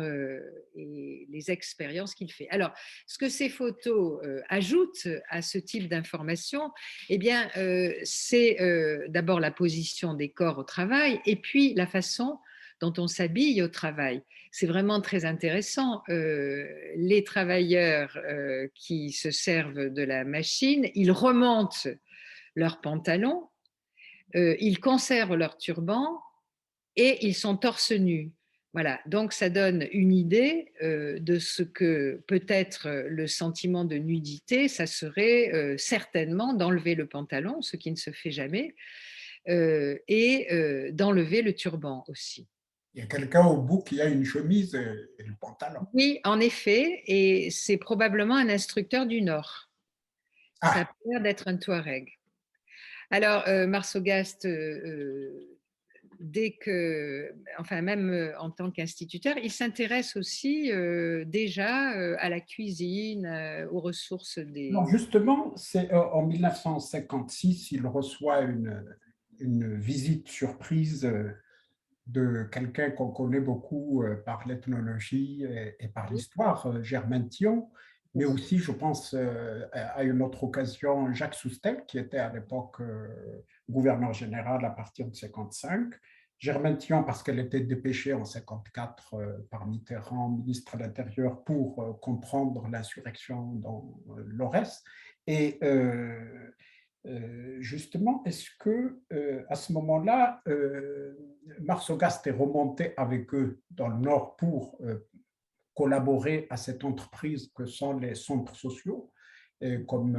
et les expériences qu'il fait. Alors, ce que ces photos ajoutent à ce type d'information, eh bien, c'est d'abord la position des corps au travail et puis la façon dont on s'habille au travail. C'est vraiment très intéressant. Les travailleurs qui se servent de la machine, ils remontent leurs pantalons, ils conservent leur turban et ils sont torse nu. Voilà, donc ça donne une idée de ce que peut être le sentiment de nudité, ça serait certainement d'enlever le pantalon, ce qui ne se fait jamais, et d'enlever le turban aussi. Il y a quelqu'un au bout qui a une chemise et le pantalon. Oui, en effet, et c'est probablement un instructeur du Nord. Ça a Ah, l'air d'être un Touareg. Alors, Marsogast, dès que, enfin même en tant qu'instituteur, il s'intéresse aussi déjà à la cuisine, aux ressources non, des... justement, c'est en 1956, il reçoit une visite surprise de quelqu'un qu'on connaît beaucoup par l'ethnologie et par l'histoire, Germaine Thion, mais aussi, je pense, à une autre occasion, Jacques Soustel, qui était à l'époque gouverneur général à partir de 55. Germaine Thion, parce qu'elle était dépêchée en 54 par Mitterrand, ministre de l'Intérieur, pour comprendre l'insurrection dans l'Aurès. Et justement, est-ce que à ce moment-là, Marsogast est remonté avec eux dans le Nord pour collaborer à cette entreprise que sont les centres sociaux, et comme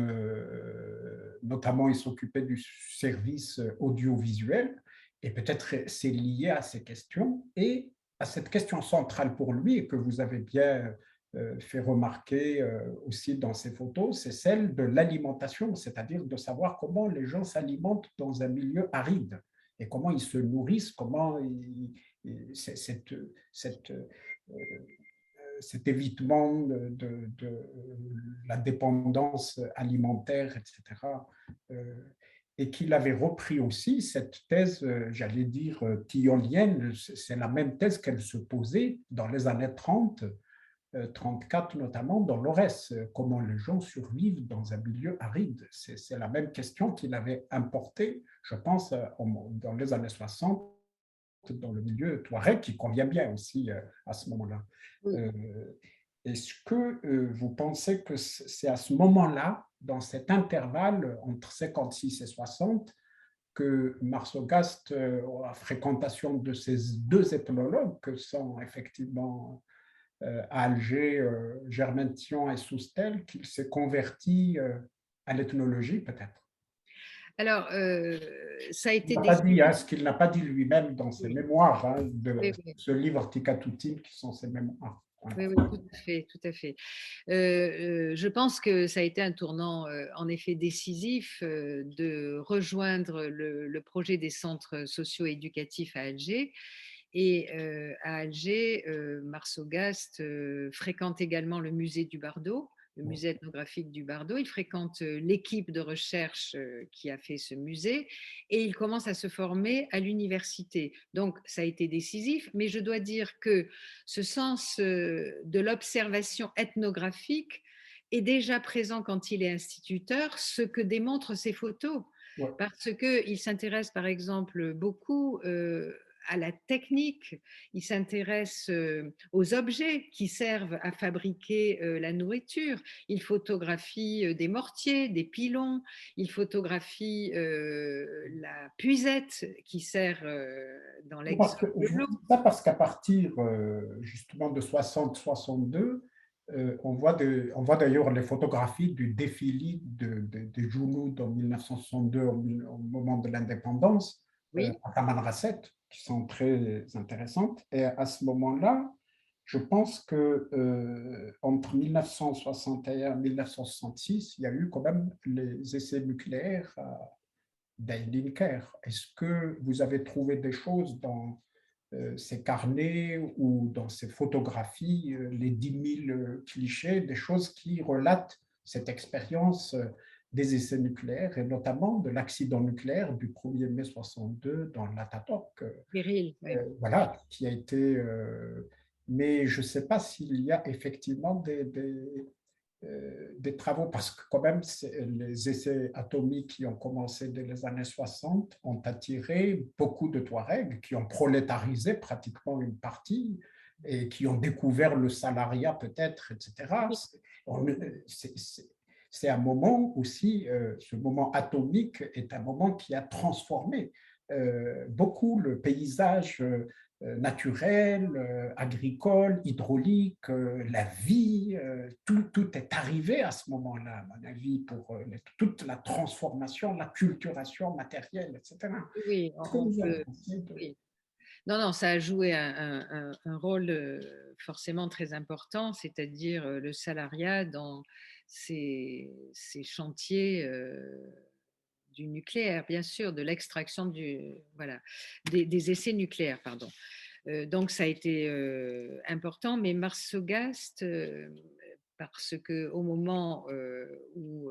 notamment il s'occupait du service audiovisuel, et peut-être c'est lié à ces questions et à cette question centrale pour lui et que vous avez bien fait remarquer aussi dans ces photos, c'est celle de l'alimentation, c'est-à-dire de savoir comment les gens s'alimentent dans un milieu aride et comment ils se nourrissent, comment cette cet évitement de la dépendance alimentaire, etc. Et qu'il avait repris aussi cette thèse, j'allais dire, thiolienne, c'est la même thèse qu'elle se posait dans les années 30, 34 notamment, dans l'Aurès, comment les gens survivent dans un milieu aride. C'est la même question qu'il avait importée, je pense, dans les années 60, dans le milieu touareg, qui convient bien aussi à ce moment-là. Oui. Euh, Est-ce que vous pensez que c'est à ce moment-là, dans cet intervalle entre 56 et 60, que Marsogast, la fréquentation de ces deux ethnologues, que sont effectivement à Alger, Germaine Thion et Soustel, qu'il s'est converti à l'ethnologie peut-être? Alors, ça a Il été n'a pas dit, décidé. hein, ce qu'il n'a pas dit lui-même dans ses Oui, mémoires, hein, de oui, oui. ce livre Tikatoutim, qui sont ses mémoires. Voilà. Oui, oui, tout à fait, tout à fait. Je pense que ça a été un tournant en effet décisif de rejoindre le projet des centres socio-éducatifs à Alger. Et à Alger, Marsogast fréquente également le musée du Bardo, le Bon. musée ethnographique du Bardo. Il fréquente l'équipe de recherche qui a fait ce musée et il commence à se former à l'université. Donc, ça a été décisif, mais je dois dire que ce sens de l'observation ethnographique est déjà présent quand il est instituteur, ce que démontrent ses photos. Ouais. Parce qu'il s'intéresse, par exemple, beaucoup à la technique, il s'intéresse aux objets qui servent à fabriquer la nourriture. Il photographie des mortiers, des pilons, il photographie la puisette qui sert dans Parce que l'extraction de je vous l'eau. dis ça parce qu'à partir justement de 60-62, on voit d'ailleurs les photographies du défilé de Jouloud en 1962, au moment de l'indépendance, Oui, à Tamanrasset, qui sont très intéressantes. Et à ce moment-là, je pense que entre 1961 et 1966, il y a eu quand même les essais nucléaires d'Eilinker. Est-ce que vous avez trouvé des choses dans ces carnets ou dans ces photographies, les 10 000 clichés, des choses qui relatent cette expérience des essais nucléaires et notamment de l'accident nucléaire du 1er mai 62 dans l'Atatok, Péril, oui. voilà, qui a été... mais je ne sais pas s'il y a effectivement des travaux, parce que quand même, les essais atomiques qui ont commencé dès les années 60 ont attiré beaucoup de Touaregs qui ont prolétarisé pratiquement une partie et qui ont découvert le salariat peut-être, etc. Oui, C'est un moment aussi, ce moment atomique est un moment qui a transformé beaucoup le paysage naturel, agricole, hydraulique, la vie, tout est arrivé à ce moment-là, à mon avis, pour toute la transformation, la culturation matérielle, etc. oui, Qu'est-ce que on vous en peut. pensez de... Oui. Non, non, ça a joué un rôle forcément très important, c'est-à-dire le salariat dans ces chantiers du nucléaire, bien sûr, de l'extraction voilà, des essais nucléaires, pardon. Donc ça a été important, mais Marsogast, parce que au moment où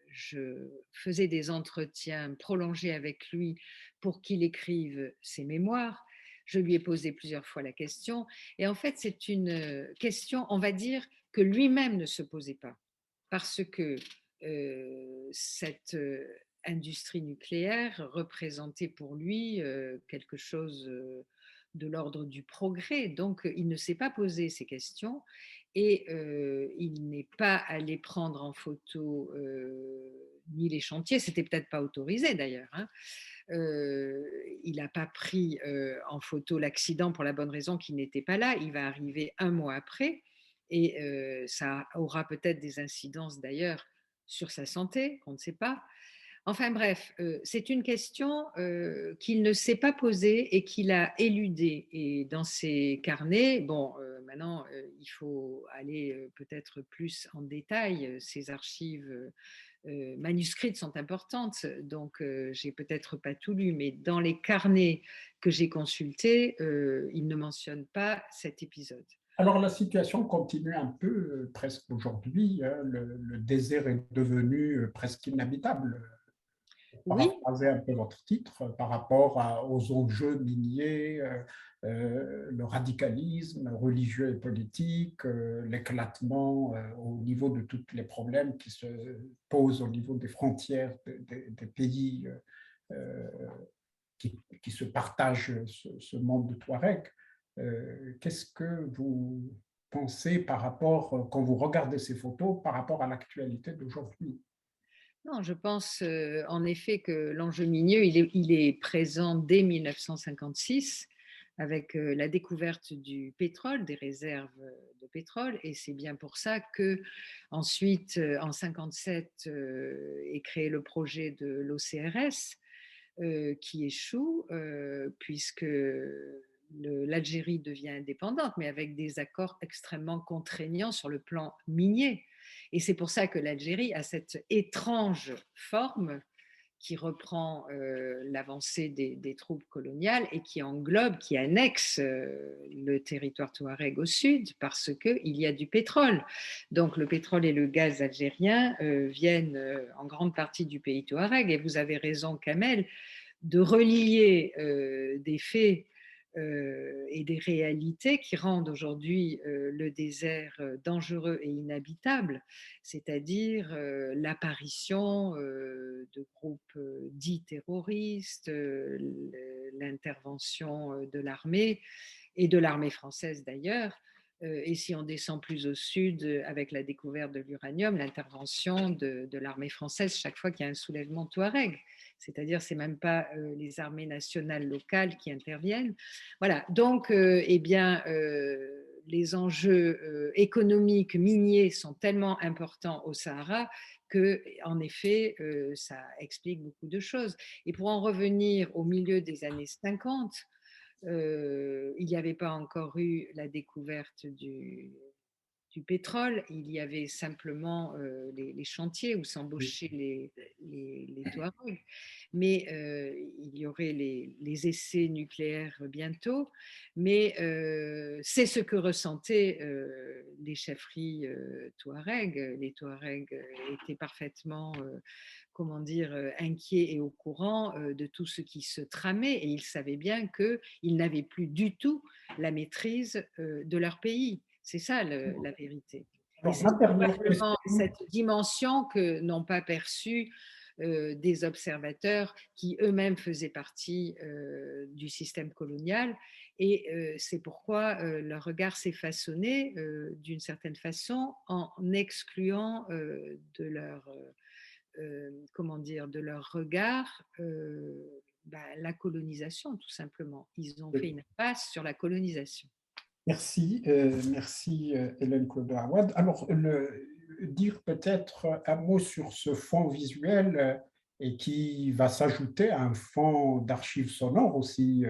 je faisais des entretiens prolongés avec lui pour qu'il écrive ses mémoires, je lui ai posé plusieurs fois la question. Et en fait, c'est une question, on va dire, que lui-même ne se posait pas. Parce que cette industrie nucléaire représentait pour lui quelque chose de l'ordre du progrès. Donc, il ne s'est pas posé ces questions et il n'est pas allé prendre en photo ni les chantiers, c'était peut-être pas autorisé d'ailleurs, hein. Il n'a pas pris en photo l'accident pour la bonne raison qu'il n'était pas là. Il va arriver un mois après et ça aura peut-être des incidences d'ailleurs sur sa santé, on ne sait pas. Enfin bref, c'est une question qu'il ne s'est pas posée et qu'il a éludée. Et dans ses carnets, bon, maintenant, il faut aller peut-être plus en détail. Ces archives manuscrites sont importantes, donc j'ai peut-être pas tout lu, mais dans les carnets que j'ai consultés, il ne mentionne pas cet épisode. Alors la situation continue un peu presque aujourd'hui, hein, le désert est devenu presque inhabitable. Oui, Paraphraser un peu votre titre par rapport aux enjeux miniers, le radicalisme religieux et politique, l'éclatement au niveau de tous les problèmes qui se posent au niveau des frontières des pays euh, qui se partagent ce monde de Touareg. Qu'est-ce que vous pensez par rapport, quand vous regardez ces photos, par rapport à l'actualité d'aujourd'hui? non, je pense en effet que l'enjeu minier, il est présent dès 1956 avec la découverte du pétrole, des réserves de pétrole, et c'est bien pour ça que ensuite, en 57, est créé le projet de l'OCRS qui échoue puisque l'Algérie devient indépendante, mais avec des accords extrêmement contraignants sur le plan minier. Et c'est pour ça que l'Algérie a cette étrange forme qui reprend l'avancée des troupes coloniales et qui englobe, qui annexe le territoire touareg au sud parce qu'il y a du pétrole. Donc le pétrole et le gaz algérien viennent en grande partie du pays touareg. Et vous avez raison, Kamel, de relier des faits et des réalités qui rendent aujourd'hui le désert dangereux et inhabitable, c'est-à-dire l'apparition de groupes dits terroristes, l'intervention de l'armée et de l'armée française d'ailleurs. Et si on descend plus au sud, avec la découverte de l'uranium, l'intervention de l'armée française chaque fois qu'il y a un soulèvement touareg. C'est-à-dire, c'est même pas les armées nationales locales qui interviennent. Voilà. Donc, eh bien, les enjeux économiques miniers sont tellement importants au Sahara que, en effet, ça explique beaucoup de choses. Et pour en revenir au milieu des années 50, il n'y avait pas encore eu la découverte du pétrole, il y avait simplement les chantiers où s'embauchaient les Touaregs, mais il y aurait les essais nucléaires bientôt, mais c'est ce que ressentaient les chefferies Touaregs. Les Touaregs étaient parfaitement comment dire, inquiets et au courant de tout ce qui se tramait et ils savaient bien qu'ils n'avaient plus du tout la maîtrise de leur pays. C'est ça la vérité. Et Alors, c'est ma dernière probablement question, cette dimension que n'ont pas perçue des observateurs qui eux-mêmes faisaient partie du système colonial. Et c'est pourquoi leur regard s'est façonné d'une certaine façon en excluant de leur comment dire, de leur regard la colonisation, tout simplement. Ils ont fait une impasse sur la colonisation. merci, merci Hélène Clodo-Awad. Alors, dire peut-être un mot sur ce fond visuel et qui va s'ajouter à un fond d'archives sonores aussi,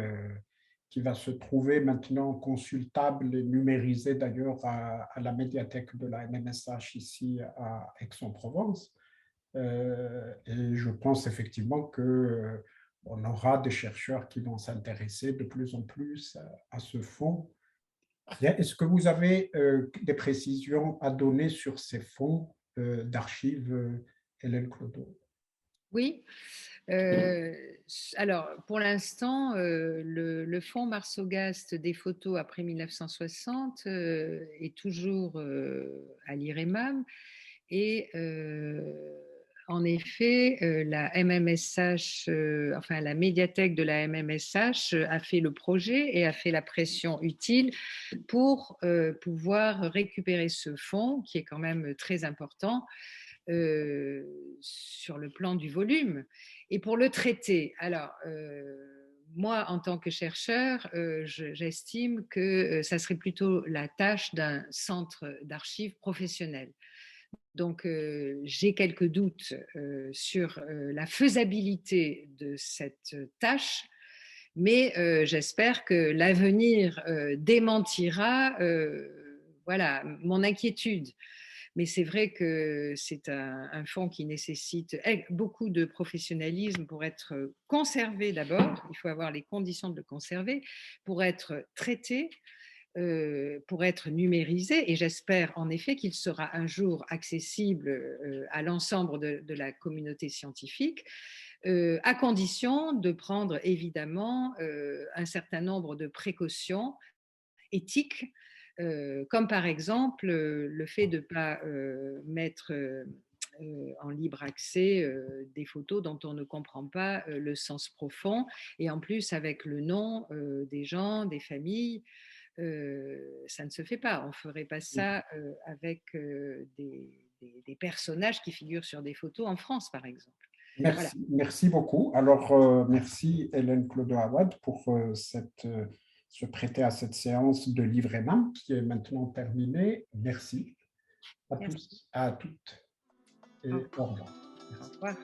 qui va se trouver maintenant consultable et numérisé d'ailleurs à la médiathèque de la MMSH ici à Aix-en-Provence. Et je pense effectivement que on aura des chercheurs qui vont s'intéresser de plus en plus à ce fond. Est-ce que vous avez des précisions à donner sur ces fonds d'archives, Hélène Clodo? Oui. Euh, alors, pour l'instant, le fonds Marsogast des photos après 1960 est toujours à l'IREMAM et en effet, la MMSH, enfin la médiathèque de la MMSH a fait le projet et a fait la pression utile pour pouvoir récupérer ce fonds qui est quand même très important sur le plan du volume. Et pour le traiter, alors moi, en tant que chercheur, j'estime que ça serait plutôt la tâche d'un centre d'archives professionnel. Donc, j'ai quelques doutes sur la faisabilité de cette tâche, mais j'espère que l'avenir démentira voilà, mon inquiétude. Mais c'est vrai que c'est un fonds qui nécessite beaucoup de professionnalisme pour être conservé d'abord. Il faut avoir les conditions de le conserver, pour être traité, pour être numérisé. Et j'espère en effet qu'il sera un jour accessible à l'ensemble de la communauté scientifique, à condition de prendre évidemment un certain nombre de précautions éthiques, comme par exemple le fait de ne pas mettre en libre accès des photos dont on ne comprend pas le sens profond, et en plus avec le nom des gens, des familles. Ça ne se fait pas. On ne ferait pas ça avec des personnages qui figurent sur des photos en France, par exemple. Voilà. Merci, merci beaucoup. Alors, merci Hélène Clodo-Awad pour se prêter à cette séance de livre et main qui est maintenant terminée. Merci à Merci. tous, à toutes et Au au revoir. revoir.